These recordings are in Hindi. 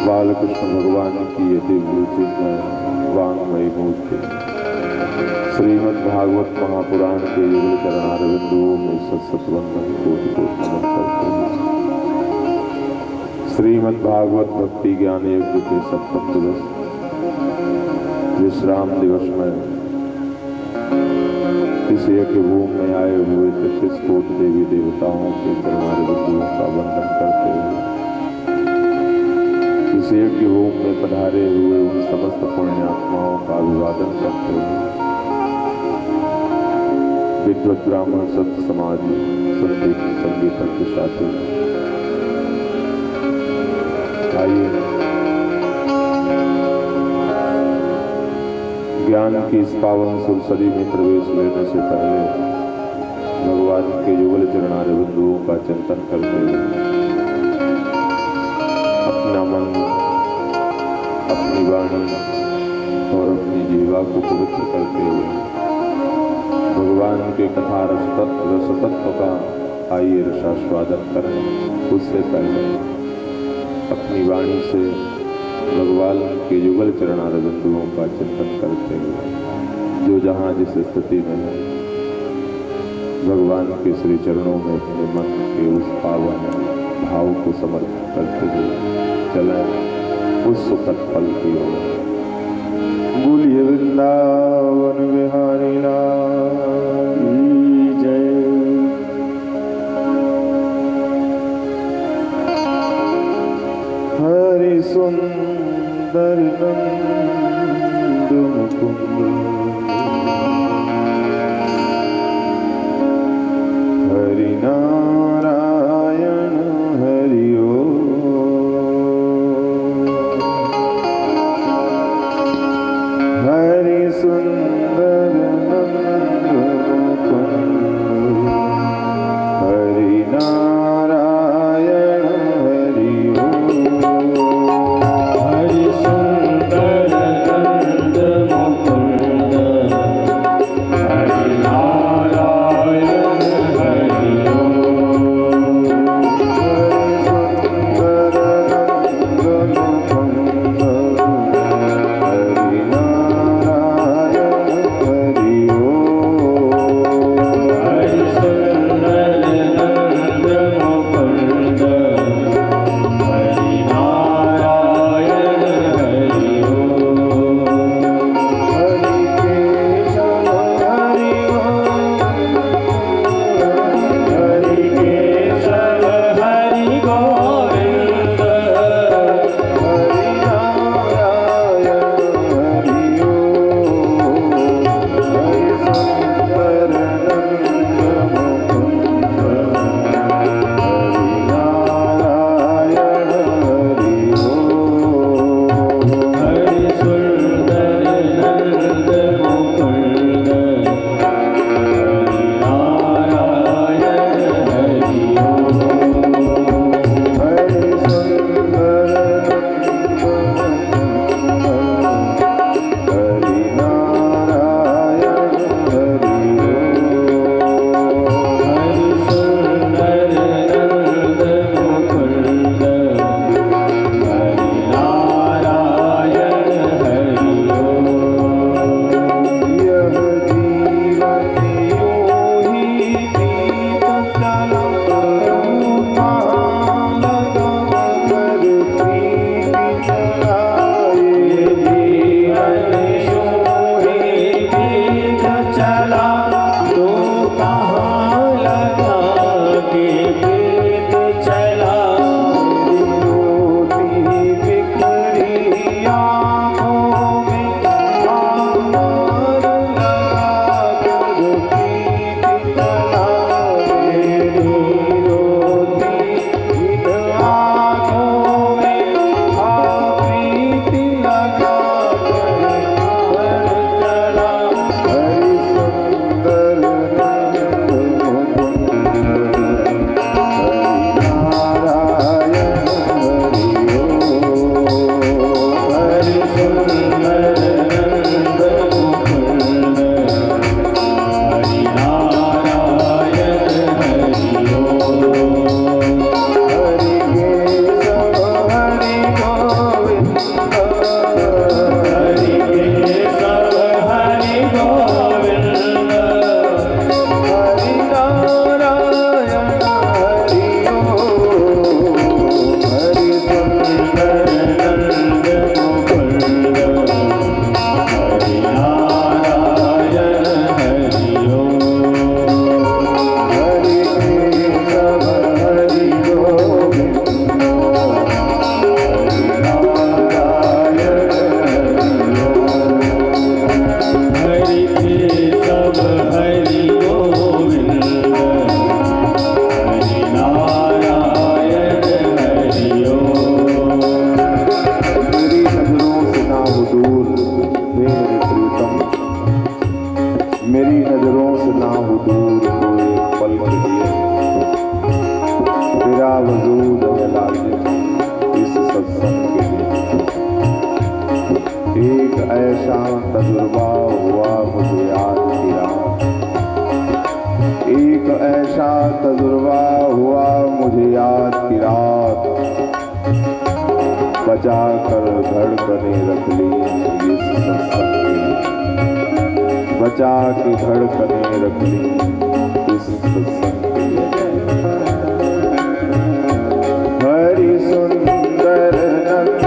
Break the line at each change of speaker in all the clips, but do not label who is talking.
बालकृष्ण भगवान की ये दिव्य वांगमयी मूर्ति श्रीमद् भागवत महापुराण के युगल चरणारविंदों में सत वंदन कोटि कोटि नमन करते हैं। श्रीमद् भागवत भक्ति ज्ञान यज्ञ के सप्तम दिवस विश्राम दिवस में इस इस यज्ञ भूमि में आए हुए 33 कोटि देवी देवताओं के चरणार बिंदुओं का वंदन करते हुए इस यज्ञ भूमि में पधारे हुए उन समस्त पुण्यात्माओं का अभिवादन करते हुए विद्वत ब्राह्मण संत समाधि संगीत संगीतज्ञ साथी आइए ज्ञान की इस पावन सुरसरी में प्रवेश लेने से पहले भगवान के युगल चरणार बिंदुओं का चिंतन करते हुए अपना मन, अपनी वाणी और अपनी जीवा को पवित्र करते हुए भगवान के कथा रसतत्व का आइए रसास्वादन करें। उससे पहले अपनी वाणी से भगवान के युगल चरणार बिंदुओं का चिंतन करते हुए जो जहाँ जिस स्थिति में है भगवान के श्री चरणों में अपने मन के उस पावन भाव को समर्पित करते हुए चलें उस सुखद फल की ओर। बोलिए वृंदावन बिहारी लाल की जय। हरि सुंदर नंद मुकुंद हरि नारायण हरि हरि सुंदर नंद मुकुंद हरि नारायण हरि हरि सुंदर एक ऐसा तजुर्बा हुआ मुझे याद की रात बचा कर धड़कने रख ली इस सत्संग के, बचा के धड़कने रख ली इस सत्संग के। हरि सुंदर नंद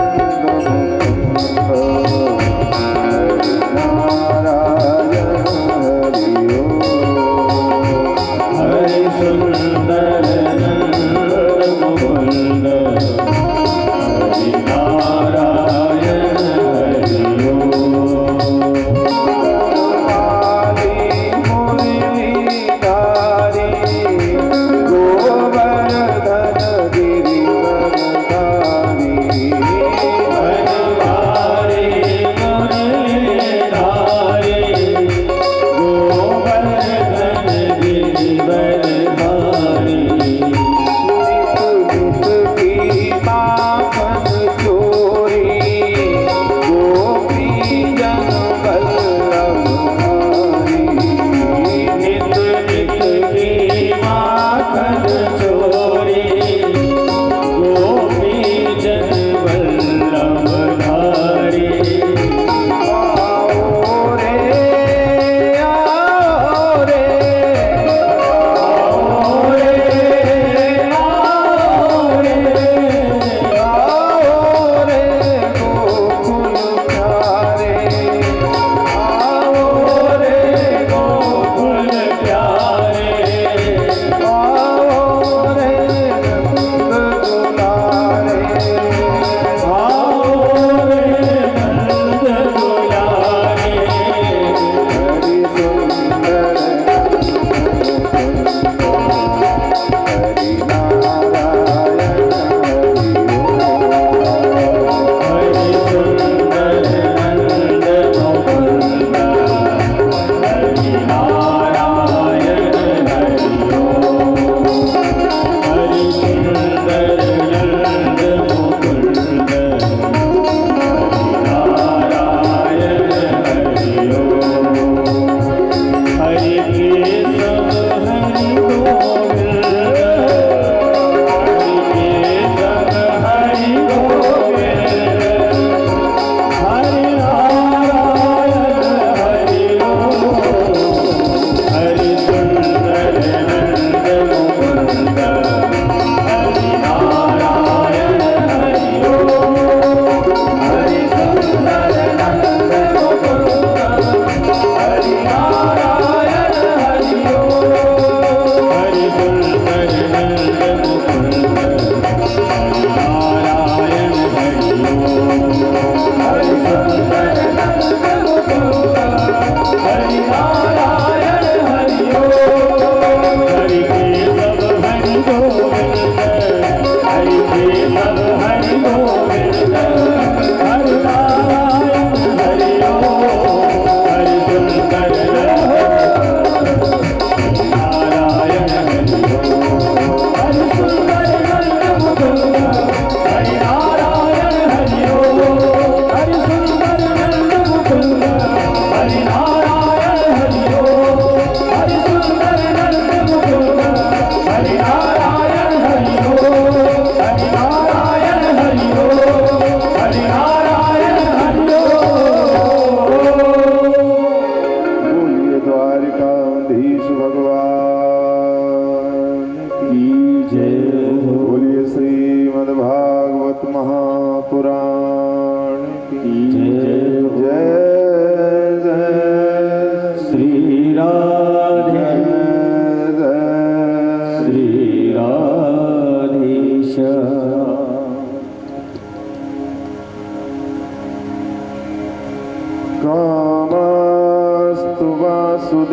कामस्तु वासुदेवांसु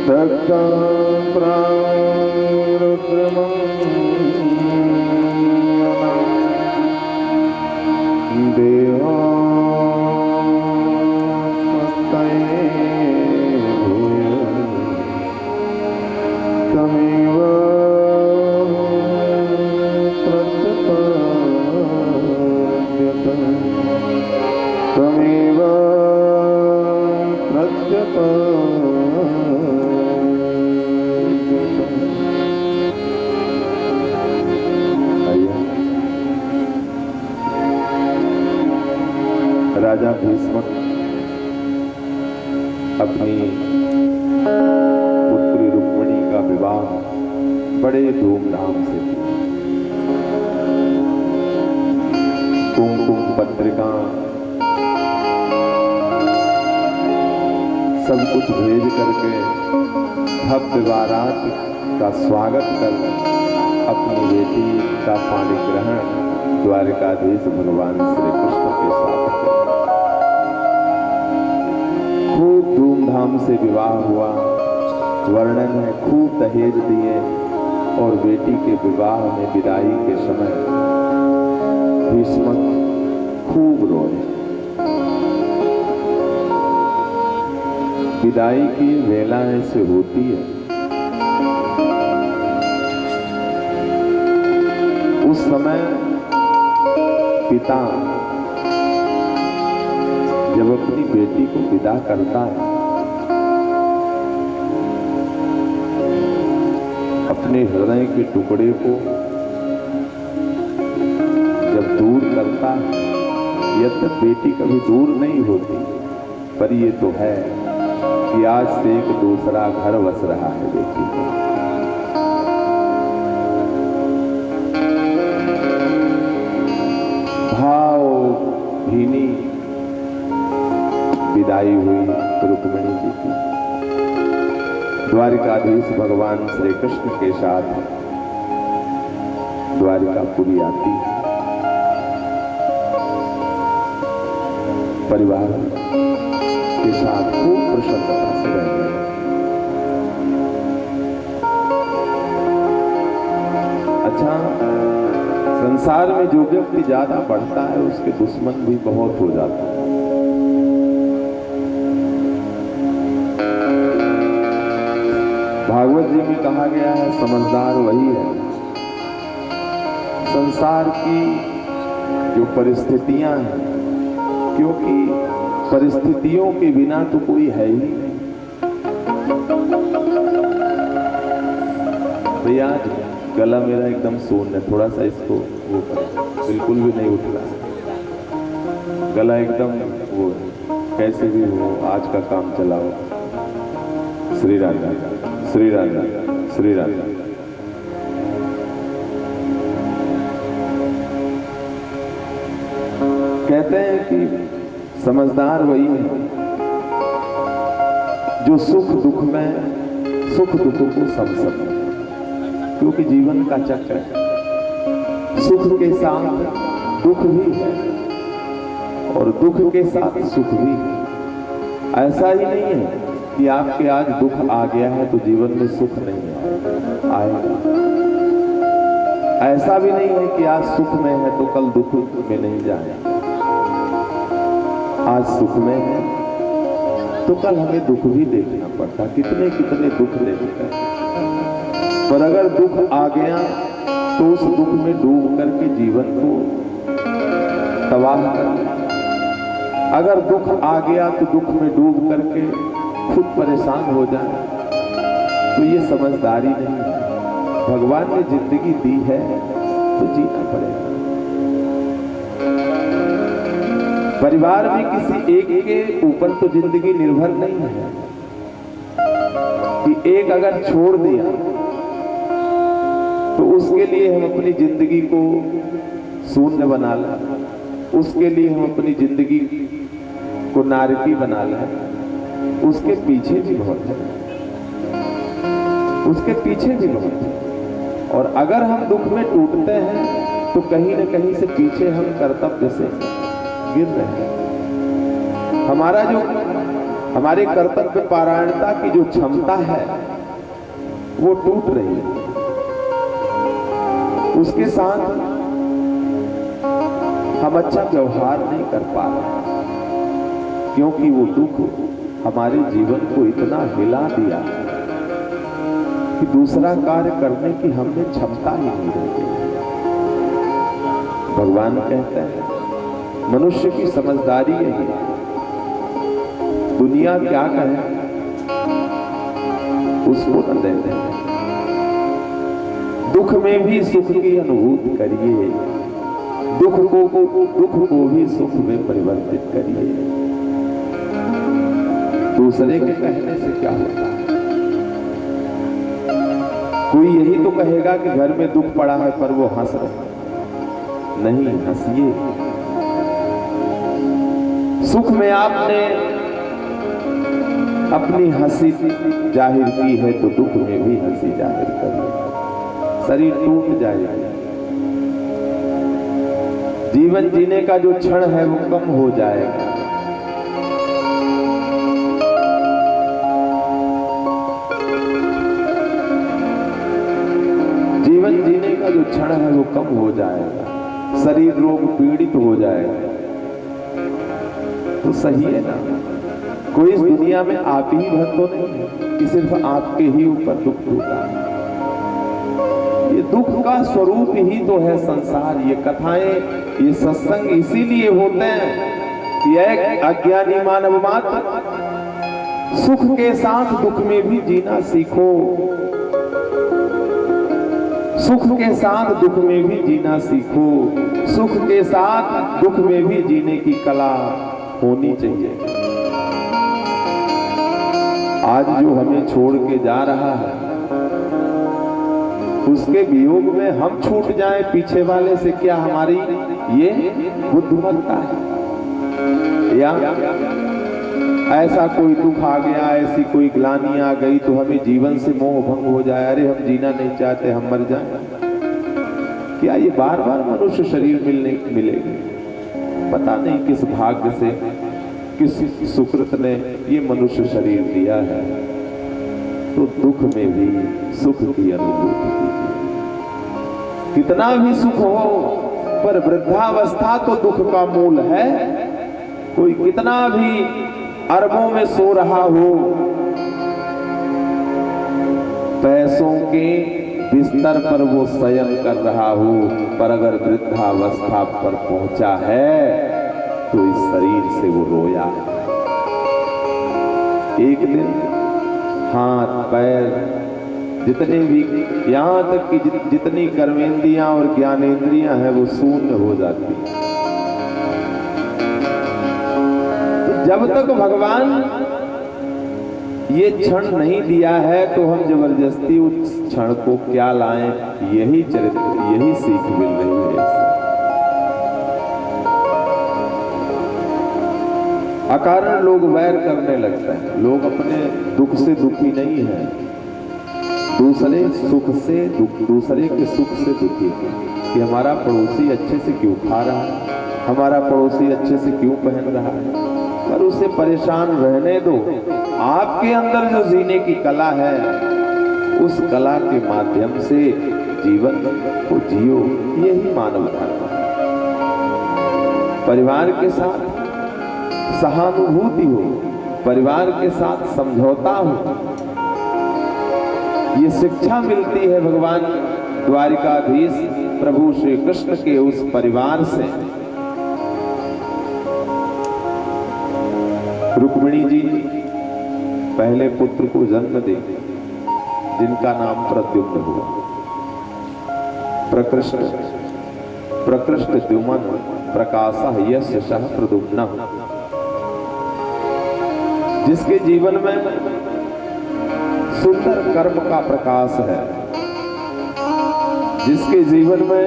दग्धं प्रारुद्रमं देवात्मस्तये भूय तमेव त्वमेव प्रत्यप
राजा भीष्मक अपनी पुत्री रुक्मिणी का विवाह बड़े धूमधाम से किया। कुमकुम पत्रिका सब कुछ भेज करके भव्य बारात का स्वागत कर अपनी बेटी का पाणी ग्रहण द्वारिकाधीश भगवान श्री कृष्ण के साथ खूब धूमधाम से विवाह हुआ। वर्णन है खूब दहेज दिए और बेटी के विवाह में विदाई के समय भीष्मक खूब रोए। विदाई की वेला ऐसे होती है, उस समय पिता जब अपनी बेटी को विदा करता है, अपने हृदय के टुकड़े को जब दूर करता है, यह तो बेटी कभी दूर नहीं होती, पर ये तो है कि आज से एक दूसरा घर बस रहा है बेटी। भाव भीनी विदाई हुई रुक्मिणी जी की। द्वारिकाधीश भगवान श्री कृष्ण के साथ द्वारिकापुरी आती है। परिवार के साथ खूब प्रसन्नता से रह रहे हैं। अच्छा, संसार में जो व्यक्ति ज्यादा बढ़ता है उसके दुश्मन भी बहुत हो जाते हैं। भागवत जी में कहा गया है समझदार वही है। संसार की जो परिस्थितियां हैं, क्योंकि परिस्थितियों के बिना तो कोई है ही नहीं। भैया गला मेरा एकदम सोन है, थोड़ा सा इसको वो करें, बिल्कुल भी नहीं उठ रहा, गला एकदम वो कैसे भी हो, आज का काम चलाओ। श्री राधा श्री राधा श्री राधा। कहते हैं कि समझदार वही है जो सुख दुख में सुख दुख को समझ सके, क्योंकि जीवन का चक्र है, सुख के साथ दुख भी है और दुख के साथ सुख भी है। ऐसा ही नहीं है कि आपके आज दुख आ गया है तो जीवन में सुख नहीं आएगा। ऐसा भी नहीं है कि आज सुख में है तो कल दुख में नहीं जाएगा। आज सुख में है तो कल हमें दुख भी देखना पड़ता, कितने कितने दुख देखते हैं। पर अगर दुख आ गया तो उस दुख में डूब करके जीवन को तबाह कर, अगर दुख आ गया तो दुख में डूब करके खुद परेशान हो जाए, तो ये समझदारी नहीं है। भगवान ने जिंदगी दी है तो जीना पड़ेगा। परिवार में किसी एक के ऊपर तो जिंदगी निर्भर नहीं है कि एक अगर छोड़ दिया तो उसके लिए हम अपनी जिंदगी को शून्य बना लें, उसके लिए हम अपनी जिंदगी को नारकी बना लें। उसके पीछे भी बहुत है, उसके पीछे भी बहुत है। और अगर हम दुख में टूटते हैं तो कहीं न कहीं से पीछे हम कर्तव्य से गिर रहे हैं। हमारा जो हमारे कर्तव्य पारायणता की जो क्षमता है वो टूट रही है। उसके साथ हम अच्छा व्यवहार नहीं कर पा रहे, क्योंकि वो दुख हमारे जीवन को इतना हिला दिया कि दूसरा कार्य करने की हमने क्षमता ही नहीं रह गई। भगवान कहते हैं मनुष्य की समझदारी यही है। दुनिया क्या कहे, उसको न दे दें। दुख में भी सुख की अनुभूति करिए, दुख को भी सुख में परिवर्तित करिए। दूसरे के कहने से क्या होता है? कोई यही तो कहेगा कि घर में दुख पड़ा है पर वो हंस रहे हैं। नहीं, हंसिए। सुख में आपने अपनी हंसी जाहिर की है तो दुख में भी हंसी जाहिर करिए। शरीर टूट जाएगा, जीवन जीने का जो क्षण है वो कम हो जाएगा। जीवन जीने का जो क्षण है वो कम हो जाएगा, शरीर रोग पीड़ित हो जाएगा। तो सही है ना? कोई इस दुनिया में आप ही भर तो नहीं है कि सिर्फ आपके ही ऊपर दुख टूटा है। ये दुख का स्वरूप ही तो है संसार। ये कथाएं, ये सत्संग इसीलिए होते हैं कि एक अज्ञानी मानव मात्र सुख के साथ दुख में भी जीना सीखो। सुख के साथ दुख में भी जीना सीखो। सुख के साथ दुख में भी जीने की कला होनी चाहिए। आज जो हमें छोड़ के जा रहा है उसके वियोग में हम छूट जाएं पीछे वाले से, क्या हमारी ये बुद्धिमत्ता है? या ऐसा कोई दुख आ गया, ऐसी कोई ग्लानि आ गई तो हमें जीवन से मोह भंग हो जाए, अरे हम जीना नहीं चाहते, हम मर जाएं। क्या ये बार बार मनुष्य शरीर मिलेगी? पता नहीं किस भाग्य से, किस सुकृत ने ये मनुष्य शरीर दिया है। तो दुख में भी सुख की अनुभूति कीजिए। कितना भी सुख हो पर वृद्धावस्था तो दुख का मूल है। कोई कितना भी अरबों में सो रहा हो, पैसों के बिस्तर पर वो शयन कर रहा हो, पर अगर वृद्धावस्था पर पहुंचा है तो इस शरीर से वो रोया है। एक दिन हाथ पैर जितने भी, यहां तक कि जितनी कर्मेंद्रियां और ज्ञानेंद्रियां हैं वो शून्य हो जाती हैं। तो जब तक भगवान ये क्षण नहीं दिया है तो हम जबरदस्ती उस क्षण को क्या लाएं? यही चरित्र, यही सीख मिल रही है। अकारण लोग वैर करने लगते हैं। लोग अपने दुख से दुखी नहीं है, दूसरे सुख से दूसरे के सुख से दुखी है कि हमारा पड़ोसी अच्छे से क्यों खा रहा है, हमारा पड़ोसी अच्छे से क्यों पहन रहा है। पर उसे परेशान रहने दो। आपके अंदर जो जीने की कला है उस कला के माध्यम से जीवन को जियो। यही मानव धर्म है। परिवार के साथ सहानुभूति हो, परिवार के साथ समझौता हो। ये शिक्षा मिलती है भगवान द्वारिकाधीश प्रभु श्री कृष्ण के उस परिवार से। रुक्मिणी जी पहले पुत्र को जन्म दे जिनका नाम प्रद्युम्न हुआ। प्रकृष्ट द्युमन प्रकाशः यस्य सः प्रद्युम्नः, जिसके जीवन में सुंदर कर्म का प्रकाश है, जिसके जीवन में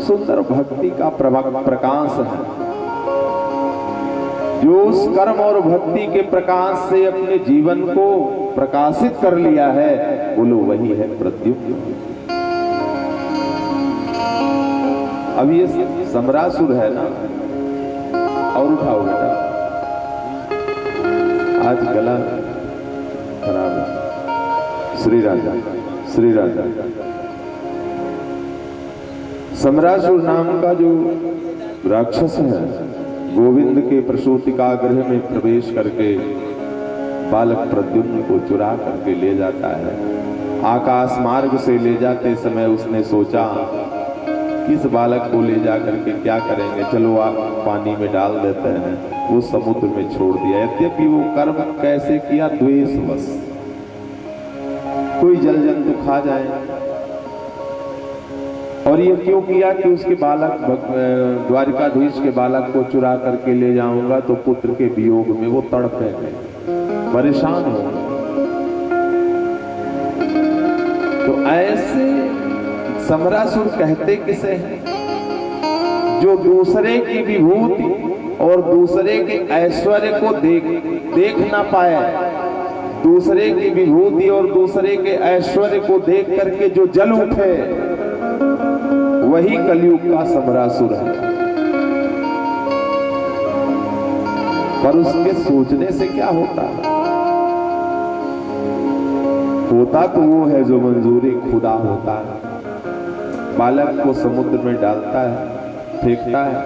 सुंदर भक्ति का प्रकाश है, जो उस कर्म और भक्ति के प्रकाश से अपने जीवन को प्रकाशित कर लिया है, बोलो वही है प्रद्युम्न। अब ये सम्रासुर है ना, और उठाओ बेटा, आज गला खराब है। श्री राजा, श्री राजा। सम्रासुर नाम का जो राक्षस है, गोविंद के प्रसूतिका गृह में प्रवेश करके बालक प्रद्युम्न को चुरा करके ले जाता है। आकाश मार्ग से ले जाते समय उसने सोचा किस बालक को ले जा करके क्या करेंगे, चलो आप पानी में डाल देते हैं। वो समुद्र में छोड़ दिया। यद्यपि वो कर्म कैसे किया, द्वेषवश। कोई जल जंतु खा जाए। और ये क्यों किया कि उसके बालक द्वारिकाधीश के बालक को चुरा करके ले जाऊंगा तो पुत्र के वियोग में वो तड़पेंगे, परेशान होंगे। तो ऐसे समरासुर कहते किसे हैं? जो दूसरे की विभूति और दूसरे के ऐश्वर्य को देख ना पाए, दूसरे की विभूति और दूसरे के ऐश्वर्य को देख करके जो जल उठे, वही कलयुग का समरासुर है। पर उसके सोचने से क्या होता है? होता तो वो है जो मंजूरी खुदा होता है। बालक को समुद्र में डालता है, फेंकता है,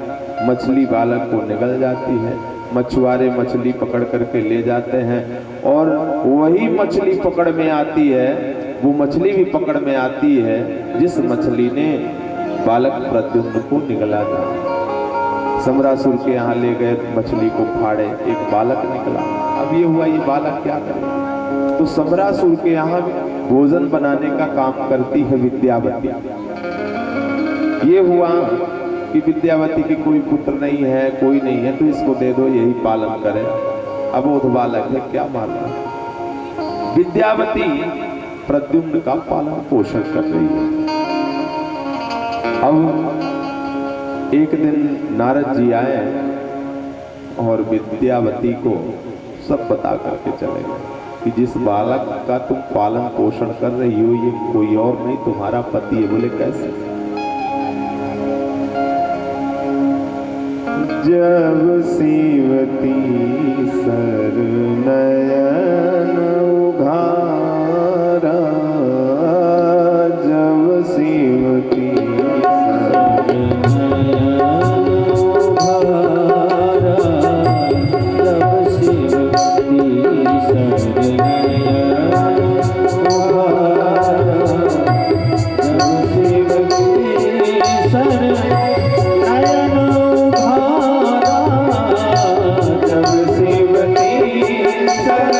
मछली बालक को निगल जाती है, मछुआरे मछली पकड़ करके ले जाते हैं, और वही मछली पकड़ में आती है, वो मछली भी पकड़ में आती है जिस मछली ने बालक प्रद्युम्न को निगला था। समरासुर के यहाँ ले गए, मछली को फाड़े, एक बालक निकला। अब ये हुआ, ये बालक क्या करे? तो समरासुर के यहाँ भोजन बनाने का काम करती है विद्यावती। ये हुआ कि विद्यावती की कोई पुत्र नहीं है, कोई नहीं है, तो इसको दे दो, यही पालन करे। अबोध बालक है, क्या मारना। विद्यावती प्रद्युम्न का पालन पोषण कर रही है। अब एक दिन नारद जी आए और विद्यावती को सब बता करके चले गए कि जिस बालक का तुम पालन पोषण कर रही हो, ये कोई और नहीं, तुम्हारा पति है। बोले कैसे?
जब सीवती सर नयन उघारा, जब सीवती सर नयन उघारा, जब सीवती सर नयन उघारा, जब सीवती सर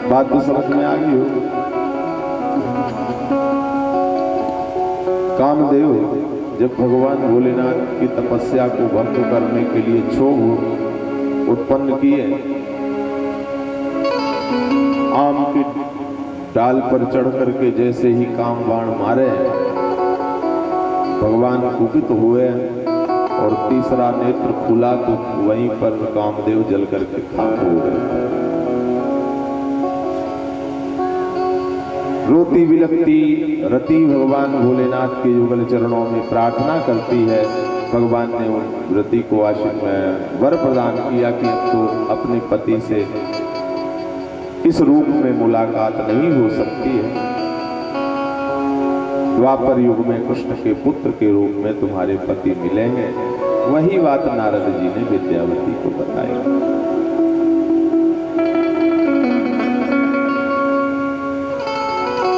बात तो समझ में आ गई हो। कामदेव जब भगवान भोलेनाथ की तपस्या को भंग करने के लिए क्षोभ उत्पन्न किए, आम की डाल पर चढ़ करके जैसे ही काम बाण मारे, भगवान कुपित हुए और तीसरा नेत्र खुला तो वहीं पर कामदेव जल करके खाक हो गए। रोती बिलखती रति भगवान भोलेनाथ के युगल चरणों में प्रार्थना करती है। भगवान ने उन रति को वर प्रदान किया कि तो अपने पति से इस रूप में मुलाकात नहीं हो सकती है। द्वापर युग में कृष्ण के पुत्र के रूप में तुम्हारे पति मिलेंगे। वही बात नारद जी ने विद्यावती को बताई।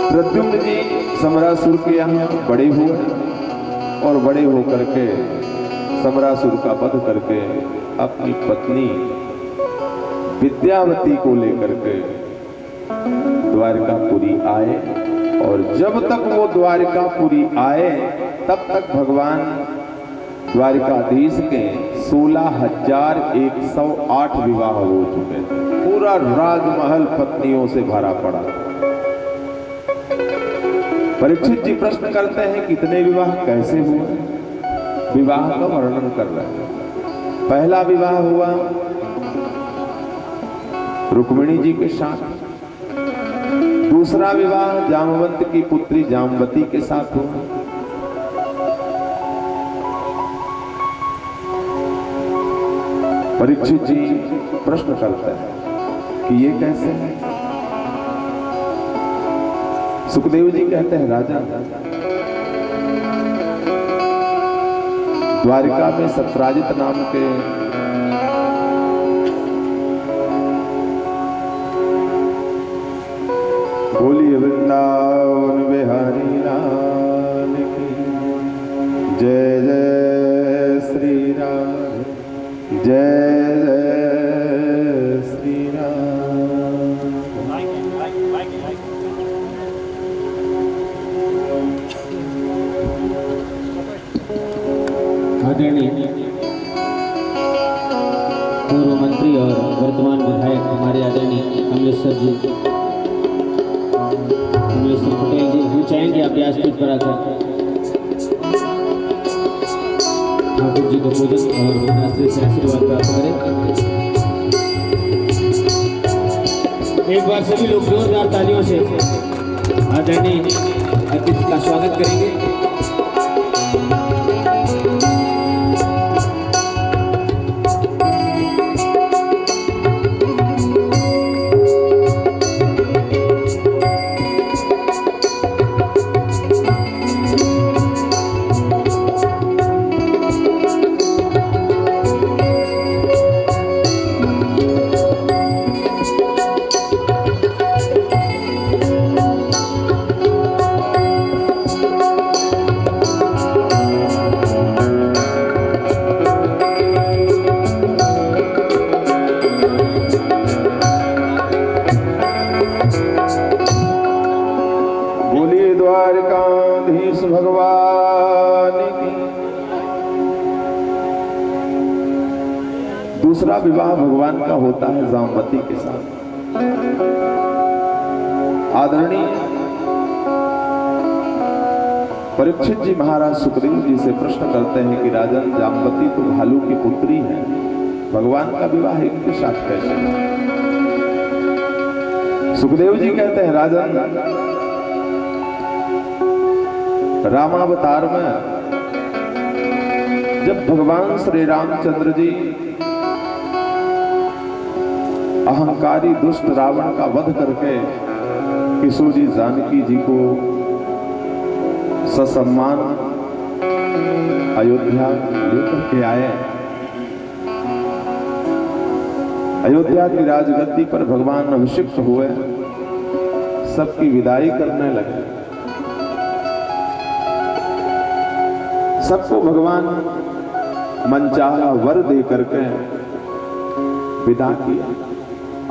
प्रद्युम्न जी समरासुर के यहाँ बड़े हुए और बड़े होकर के समरासुर का वध करके अपनी पत्नी विद्यावती को लेकर के द्वारिकापुरी आए। और जब तक वो द्वारिकापुरी आए तब तक भगवान द्वारिकाधीश के 16,108 विवाह हो चुके थे। पूरा राजमहल पत्नियों से भरा पड़ा। परीक्षित जी प्रश्न करते हैं कितने विवाह कैसे हुए? विवाह का वर्णन कर रहे हैं। पहला विवाह हुआ रुक्मिणी जी के साथ। दूसरा विवाह जामवंत की पुत्री जामवती के साथ हुआ। परीक्षित जी प्रश्न करते हैं कि ये कैसे है। सुखदेव जी कहते हैं राजा, द्वारिका में सत्राजित नाम के बोलिए वृंदावन बिहारी लाल की जय जय श्री राम, जय जय श्री राम।
आदरणीय पूर्व मंत्री और वर्तमान विधायक हमारे आदरणीय कमलेश्वर जी, कमलेश्वर पटेल जी, हम चाहेंगे आप व्यासपीठ पर आकर ठाकुर जी को पूजन और आश्रय से आशीर्वाद प्राप्त करें। एक बार सभी लोग जोरदार तालियों से आदरणीय अतिथि का स्वागत करेंगे।
द्वारकाधीश भगवान की। दूसरा विवाह भगवान का होता है जामवती के साथ। आदरणीय परीक्षित जी महाराज सुखदेव जी से प्रश्न करते हैं कि राजन, जामवती तो भालू की पुत्री है, भगवान का विवाह इनके साथ कैसे? सुखदेव जी कहते हैं राजन, रामावतार में जब भगवान श्री रामचंद्र जी अहंकारी दुष्ट रावण का वध करके किशोर जी जानकी जी को ससम्मान अयोध्या लेकर के आए, अयोध्या की राजगद्दी पर भगवान अभिषिक्त हुए, सबकी विदाई करने लगे। सबको भगवान मनचाहा वर दे करके विदा किया,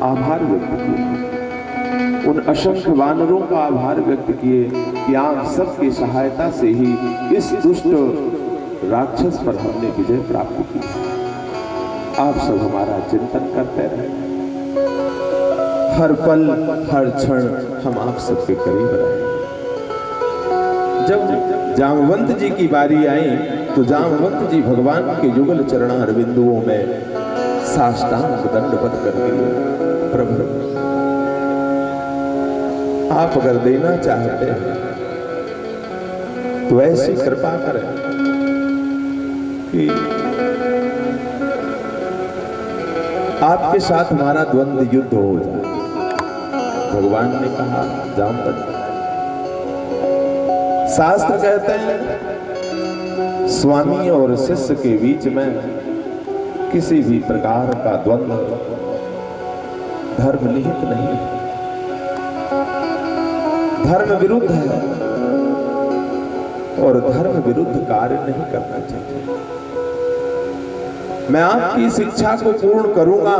आभार व्यक्त किया। उन असंख्य वानरों का आभार व्यक्त किए कि आप सबकी सहायता से ही इस दुष्ट राक्षस पर हमने विजय प्राप्त की। आप सब हमारा चिंतन करते रहे, हर पल हर क्षण हम आप सबके करीब रहे। जब जामवंत जी की बारी आई तो जामवंत जी भगवान के युगल चरणार बिंदुओं में साष्टांग दंडवत कर दिए। प्रभु, आप अगर देना चाहते हैं तो ऐसी कृपा करें कि आपके साथ हमारा द्वंद्व युद्ध हो जाए। भगवान ने कहा, जामवंत, शास्त्र कहते हैं स्वामी और शिष्य के बीच में किसी भी प्रकार का द्वंद्व धर्म निहित नहीं है, धर्म विरुद्ध है और धर्म विरुद्ध कार्य नहीं करना चाहिए। मैं आपकी शिक्षा को पूर्ण करूंगा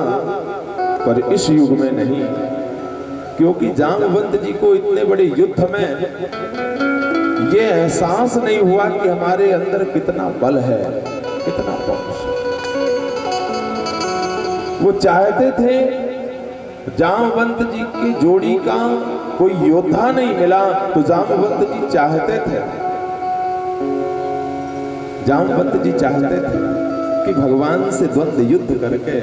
पर इस युग में नहीं, क्योंकि जामवंत जी को इतने बड़े युद्ध में ये एहसास नहीं हुआ कि हमारे अंदर कितना बल है, कितना पौरुष है। वो चाहते थे जामवंत जी की जोड़ी का कोई योद्धा नहीं मिला तो जामवंत जी चाहते थे, जामवंत जी चाहते थे कि भगवान से द्वंद्व युद्ध करके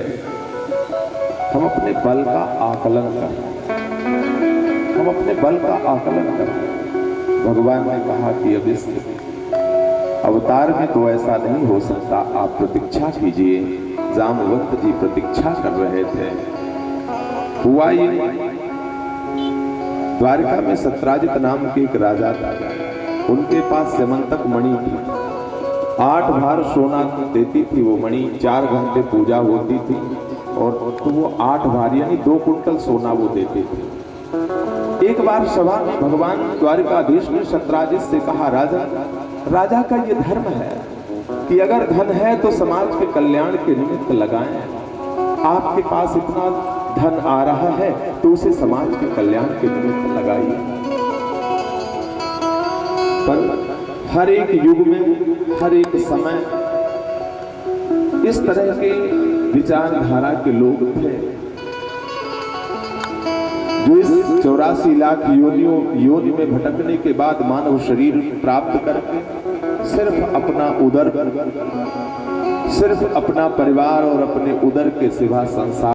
हम अपने बल का आकलन करें, हम अपने बल का आकलन करें। भगवान ने कहा कि अब इस अवतार में तो ऐसा नहीं हो सकता, आप प्रतीक्षा कीजिए। जामवंत जी प्रतीक्षा कर रहे थे हुआ ये, द्वारिका में सत्राजित नाम के एक राजा था। उनके पास स्यमंतक मणि थी, 8 भार सोना देती थी वो मणि। 4 घंटे पूजा होती थी और तो वो 8 भार यानी 2 कुंटल सोना वो देते थे। एक बार सभा में भगवान द्वारिकाधीश ने सत्राजित से कहा, राजा का ये धर्म है कि अगर धन है तो समाज के कल्याण के निमित्त लगाएं। आपके पास इतना धन आ रहा है तो उसे समाज के कल्याण के निमित्त लगाइए। पर हर एक युग में, हर एक समय इस तरह के विचारधारा के लोग थे जो इस 84 लाख योनि में भटकने के बाद मानव शरीर प्राप्त करके सिर्फ अपना उदर, सिर्फ अपना परिवार और अपने उदर के सिवा संसार